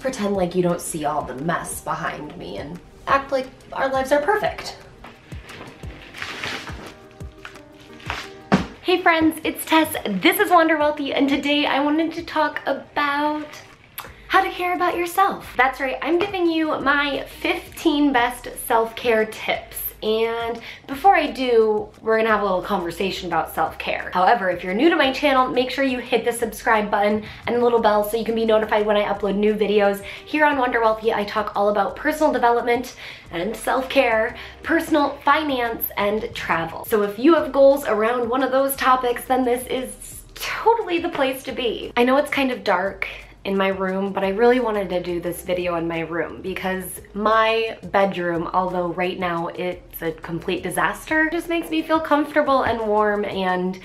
pretend like you don't see all the mess behind me and act like our lives are perfect. Hey friends, it's Tess. This is Wander Wealthy, and today I wanted to talk about how to care about yourself. That's right, I'm giving you my 15 best self-care tips. And before I do, we're gonna have a little conversation about self-care. However, if you're new to my channel, make sure you hit the subscribe button and the little bell so you can be notified when I upload new videos. Here on Wander Wealthy, I talk all about personal development and self-care, personal finance, and travel. So if you have goals around one of those topics, then this is totally the place to be. I know it's kind of dark in my room, but I really wanted to do this video in my room because my bedroom, although right now it's a complete disaster, just makes me feel comfortable and warm and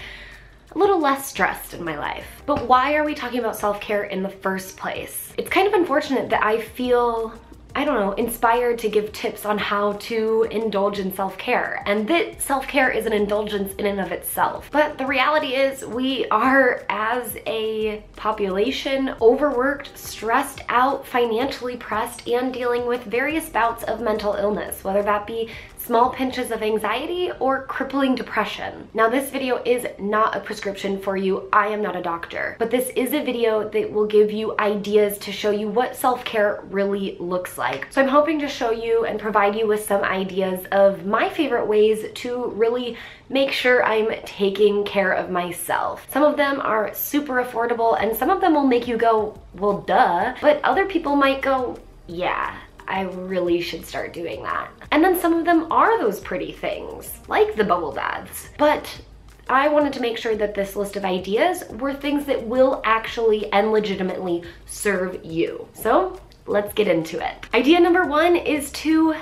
a little less stressed in my life. But why are we talking about self-care in the first place? It's kind of unfortunate that I feel, I don't know, inspired to give tips on how to indulge in self-care, and that self-care is an indulgence in and of itself. But the reality is we are, as a population, overworked, stressed out, financially pressed, and dealing with various bouts of mental illness, whether that be small pinches of anxiety or crippling depression. Now, this video is not a prescription for you. I am not a doctor, but this is a video that will give you ideas to show you what self-care really looks like. So I'm hoping to show you and provide you with some ideas of my favorite ways to really make sure I'm taking care of myself. Some of them are super affordable and some of them will make you go, well, duh, but other people might go, yeah, I really should start doing that. And then some of them are those pretty things, like the bubble baths. But I wanted to make sure that this list of ideas were things that will actually and legitimately serve you. So let's get into it. Idea number one is to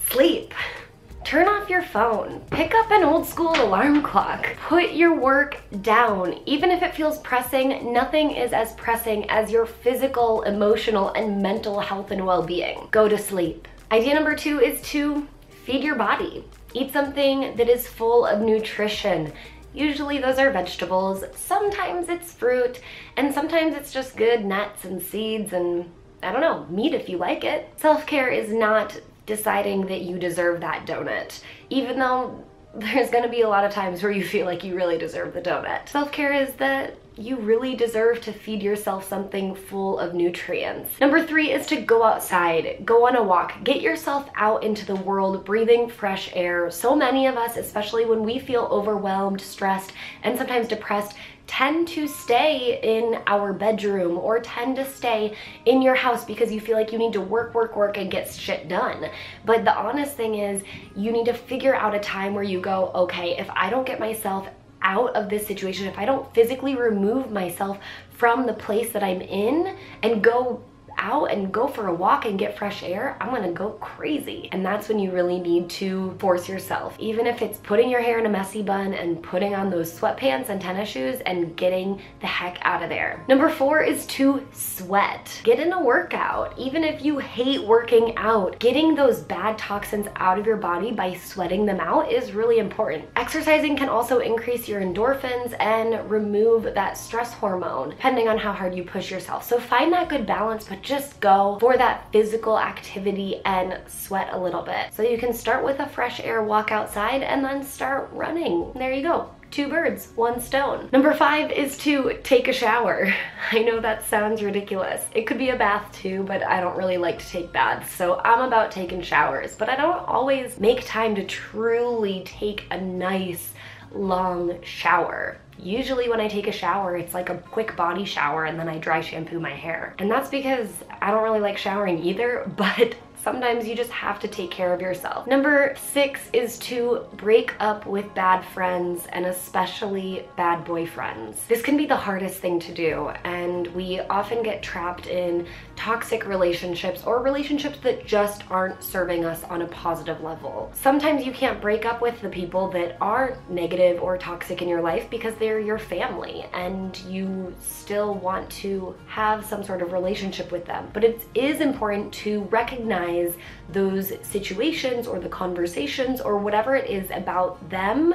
sleep. Turn off your phone. Pick up an old school alarm clock. Put your work down. Even if it feels pressing, nothing is as pressing as your physical, emotional, and mental health and well-being. Go to sleep. Idea number two is to feed your body. Eat something that is full of nutrition. Usually those are vegetables. Sometimes it's fruit, and sometimes it's just good nuts and seeds and, I don't know, meat if you like it. Self-care is not deciding that you deserve that donut, even though there's gonna be a lot of times where you feel like you really deserve the donut. Self-care is that you really deserve to feed yourself something full of nutrients. Number three is to go outside, go on a walk, get yourself out into the world, breathing fresh air. So many of us, especially when we feel overwhelmed, stressed, and sometimes depressed, tend to stay in our bedroom or tend to stay in your house because you feel like you need to work and get shit done. But the honest thing is, you need to figure out a time where you go, okay, if I don't get myself out of this situation, if I don't physically remove myself from the place that I'm in and go out and go for a walk and get fresh air, I'm gonna go crazy. And that's when you really need to force yourself. Even if it's putting your hair in a messy bun and putting on those sweatpants and tennis shoes and getting the heck out of there. Number four is to sweat. Get in a workout. Even if you hate working out, getting those bad toxins out of your body by sweating them out is really important. Exercising can also increase your endorphins and remove that stress hormone, depending on how hard you push yourself. So find that good balance, but just go for that physical activity and sweat a little bit. So you can start with a fresh air walk outside and then start running. There you go. Two birds, one stone. Number five is to take a shower. I know that sounds ridiculous. It could be a bath too, but I don't really like to take baths, so I'm about taking showers. But I don't always make time to truly take a nice long shower. Usually when I take a shower, it's like a quick body shower and then I dry shampoo my hair. And that's because I don't really like showering either, but sometimes you just have to take care of yourself. Number six is to break up with bad friends and especially bad boyfriends. This can be the hardest thing to do, and we often get trapped in toxic relationships or relationships that just aren't serving us on a positive level. Sometimes you can't break up with the people that are negative or toxic in your life because they're your family and you still want to have some sort of relationship with them. But it is important to recognize those situations or the conversations or whatever it is about them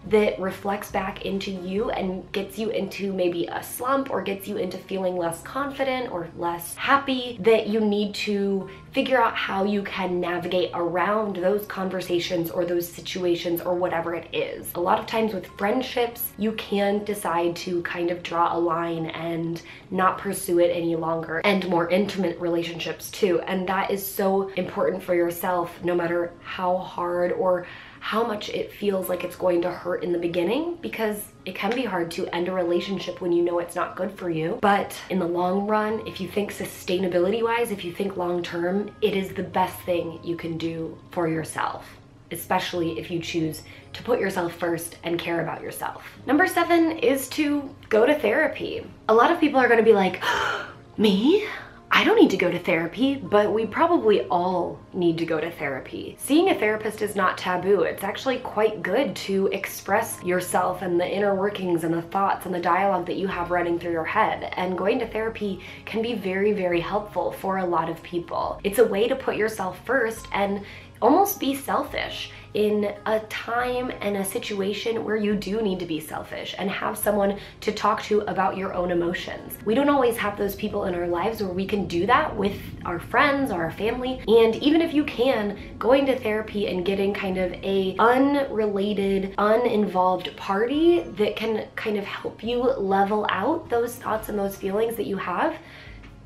that reflects back into you and gets you into maybe a slump or gets you into feeling less confident or less happy, that you need to figure out how you can navigate around those conversations or those situations or whatever it is. A lot of times with friendships, you can decide to kind of draw a line and not pursue it any longer, and more intimate relationships too. And that is so important for yourself, no matter how hard or how much it feels like it's going to hurt in the beginning, because it can be hard to end a relationship when you know it's not good for you. But in the long run, if you think sustainability wise, if you think long term, it is the best thing you can do for yourself, especially if you choose to put yourself first and care about yourself. Number 7 is to go to therapy. A lot of people are gonna be like, me? I don't need to go to therapy, but we probably all need to go to therapy. Seeing a therapist is not taboo. It's actually quite good to express yourself and the inner workings and the thoughts and the dialogue that you have running through your head. And going to therapy can be very, very helpful for a lot of people. It's a way to put yourself first and almost be selfish in a time and a situation where you do need to be selfish and have someone to talk to about your own emotions. We don't always have those people in our lives where we can do that with our friends or our family. And even if you can, going to therapy and getting kind of a unrelated, uninvolved party that can kind of help you level out those thoughts and those feelings that you have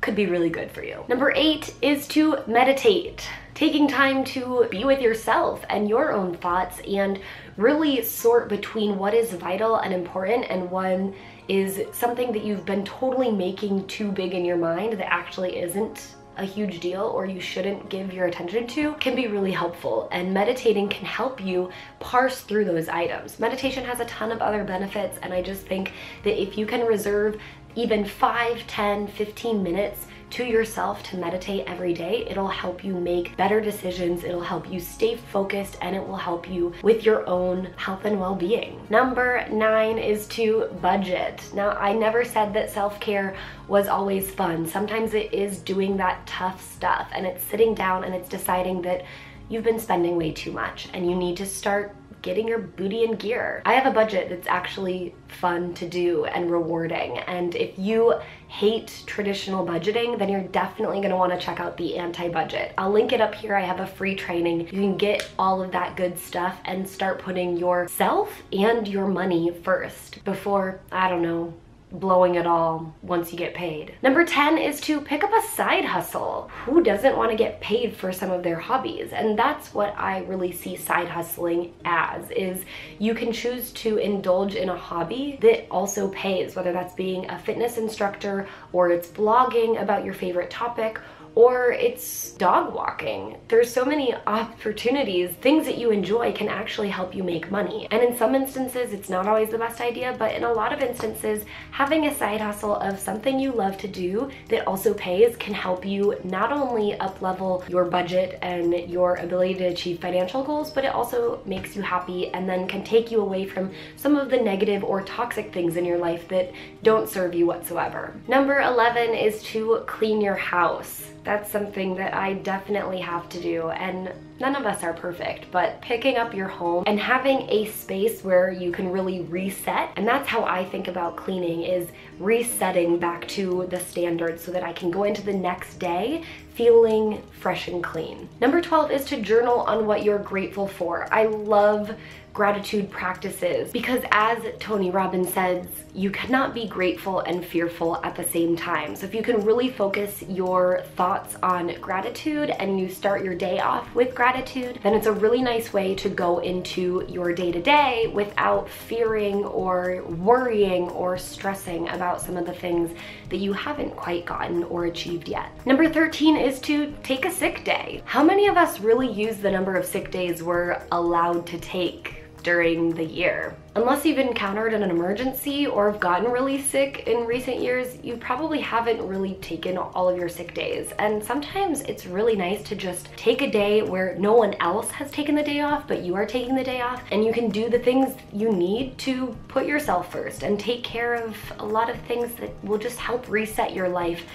could be really good for you. Number 8 is to meditate. Taking time to be with yourself and your own thoughts and really sort between what is vital and important and what is something that you've been totally making too big in your mind that actually isn't a huge deal or you shouldn't give your attention to, can be really helpful. And meditating can help you parse through those items. Meditation has a ton of other benefits, and I just think that if you can reserve even 5, 10, 15 minutes to yourself to meditate every day, it'll help you make better decisions, it'll help you stay focused, and it will help you with your own health and well-being. Number 9 is to budget. Now, I never said that self-care was always fun. Sometimes it is doing that tough stuff, and it's sitting down and it's deciding that you've been spending way too much and you need to start getting your booty in gear. I have a budget that's actually fun to do and rewarding, and if you hate traditional budgeting, then you're definitely gonna wanna check out the anti-budget. I'll link it up here. I have a free training. You can get all of that good stuff and start putting yourself and your money first before, I don't know, blowing it all once you get paid. Number 10 is to pick up a side hustle. Who doesn't want to get paid for some of their hobbies? And that's what I really see side hustling as, is you can choose to indulge in a hobby that also pays, whether that's being a fitness instructor or it's blogging about your favorite topic, or it's dog walking. There's so many opportunities. Things that you enjoy can actually help you make money. And in some instances, it's not always the best idea, but in a lot of instances, having a side hustle of something you love to do that also pays can help you not only up-level your budget and your ability to achieve financial goals, but it also makes you happy and then can take you away from some of the negative or toxic things in your life that don't serve you whatsoever. Number 11 is to clean your house. That's something that I definitely have to do, and none of us are perfect, but picking up your home and having a space where you can really reset, and that's how I think about cleaning, is resetting back to the standards so that I can go into the next day feeling fresh and clean. Number 12 is to journal on what you're grateful for. I love gratitude practices because, as Tony Robbins says, you cannot be grateful and fearful at the same time. So if you can really focus your thoughts on gratitude and you start your day off with gratitude, then it's a really nice way to go into your day-to-day without fearing or worrying or stressing about some of the things that you haven't quite gotten or achieved yet. Number 13 is to take a sick day. How many of us really use the number of sick days we're allowed to take during the year? Unless you've encountered an emergency or have gotten really sick in recent years, you probably haven't really taken all of your sick days. And sometimes it's really nice to just take a day where no one else has taken the day off, but you are taking the day off, and you can do the things you need to put yourself first and take care of a lot of things that will just help reset your life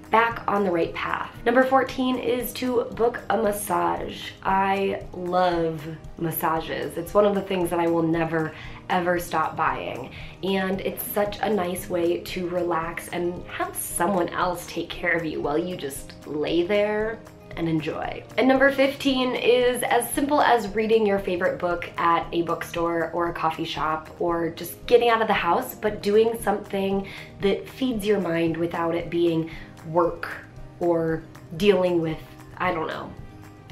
back on the right path. Number 14 is to book a massage. I love massages. It's one of the things that I will never ever stop buying, and it's such a nice way to relax and have someone else take care of you while you just lay there and enjoy. And number 15 is as simple as reading your favorite book at a bookstore or a coffee shop, or just getting out of the house but doing something that feeds your mind without it being work or dealing with, I don't know,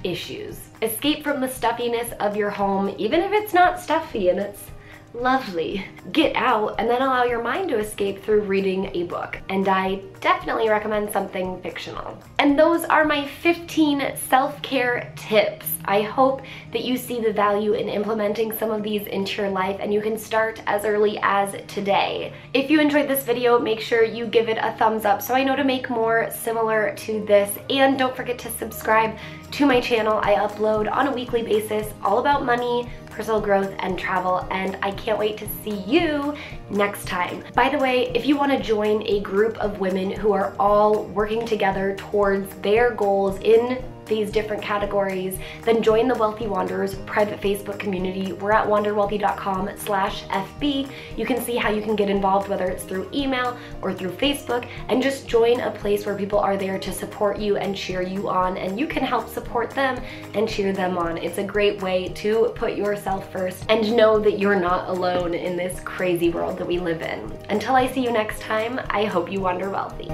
issues. Escape from the stuffiness of your home, even if it's not stuffy and it's lovely. Get out and then allow your mind to escape through reading a book. And I definitely recommend something fictional. And those are my 15 self-care tips. I hope that you see the value in implementing some of these into your life, and you can start as early as today. If you enjoyed this video, make sure you give it a thumbs up so I know to make more similar to this. And don't forget to subscribe to my channel. I upload on a weekly basis all about money, personal growth, and travel, and I can't wait to see you next time. By the way, if you want to join a group of women who are all working together towards their goals in these different categories, then join the Wealthy Wanderers private Facebook community. We're at wanderwealthy.com/FB. You can see how you can get involved, whether it's through email or through Facebook, and just join a place where people are there to support you and cheer you on, and you can help support them and cheer them on. It's a great way to put yourself first and know that you're not alone in this crazy world that we live in. Until I see you next time, I hope you wander wealthy.